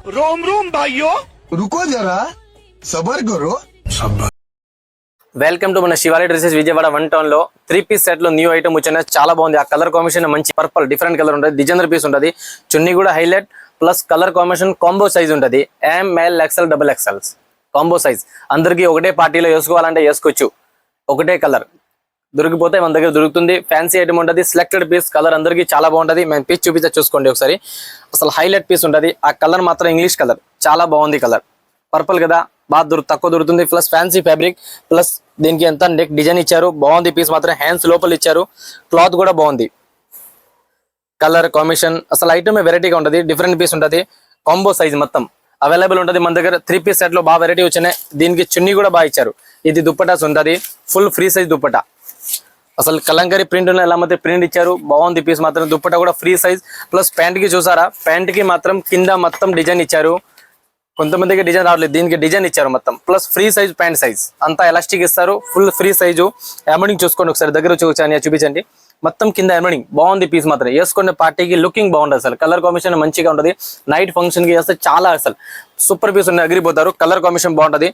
रोम रोम भाइयों रुको जरा सबर करो। వెల్కమ్ టు మన శివాలయ డ్రెస్సెస్ విజయవాడ 1 టౌన్ లో 3 పీస్ సెట్ లో న్యూ ఐటమ్ వచ్చిన చాలా బాగుంది. ఆ కలర్ కాంబినేషన్ మంచి పర్పల్ డిఫరెంట్ కలర్ ఉంటుంది. డిజైనర్ పీస్ ఉంటుంది. చున్నీ కూడా highlight plus colour combination combo size ఉంటుంది. ML XL XXL combo size అందరికి ఒకటే పార్టీలో వేసుకోవాలంటే వేసుకోవచ్చు. ఒకటే కలర్ దొరికిపోతే మన దగ్గర దొరుకుతుంది. ఫ్యాన్సీ ఐటమ్ ఉంటుంది. సెలెక్టెడ్ పీస్ కలర్ అందరికి చాలా బాగుంటుంది. మేము పీస్ చూపించా చూసుకోండి ఒకసారి. అసలు హైలైట్ పీస్ ఉంటుంది. ఆ కలర్ మాత్రం ఇంగ్లీష్ కలర్ చాలా బాగుంది. కలర్ పర్పల్ కదా బాగా తక్కువ దొరుకుతుంది. ప్లస్ ఫ్యాన్సీ ఫ్యాబ్రిక్ ప్లస్ దీనికి ఎంత నెక్ డిజైన్ ఇచ్చారు బాగుంది. పీస్ మాత్రం హ్యాండ్స్ లోపల ఇచ్చారు. క్లాత్ కూడా బాగుంది. కలర్ కాంబినేషన్ అసలు ఐటమ్ వెరైటీగా ఉంటుంది. డిఫరెంట్ పీస్ ఉంటుంది. కాంబో సైజ్ మొత్తం అవైలబుల్ ఉంటుంది మన దగ్గర. 3 పీస్ సెట్ లో బాగా వెరైటీ వచ్చినాయి. దీనికి చున్నీ కూడా బాగా ఇచ్చారు. ఇది దుప్పటాస్ ఉంటుంది. Full free size dupatta. అసలు కలంకరీ ప్రింట్ ఎలా మాత్రం ప్రింట్ ఇచ్చారు బాగుంది. పీస్ మాత్రం దుప్పటా కూడా ఫ్రీ సైజ్. ప్లస్ ప్యాంట్ కి చూసారా ప్యాంట్ కి మాత్రం కింద మొత్తం డిజైన్ ఇచ్చారు. కొంతమందికి డిజైన్ రావట్లేదు. దీనికి డిజైన్ ఇచ్చారు మొత్తం. Plus free size pant size అంతా ఎలాస్టిక్ ఇస్తారు. Full free size. ఎమరింగ్ చూసుకోండి ఒకసారి దగ్గర చూపించండి. మొత్తం కింద ఎమరింగ్ బాగుంది. పీస్ మాత్రం వేసుకునే పార్టీకి లుకింగ్ బాగుంటుంది. అసలు కలర్ కాంబినేషన్ మంచిగా ఉంటుంది. నైట్ ఫంక్షన్ కి వేస్తే చాలా అసలు సూపర్ పీస్ ఉన్నాయి. అగిరిపోతారు. కలర్ కాంబినేషన్ బాగుంటుంది.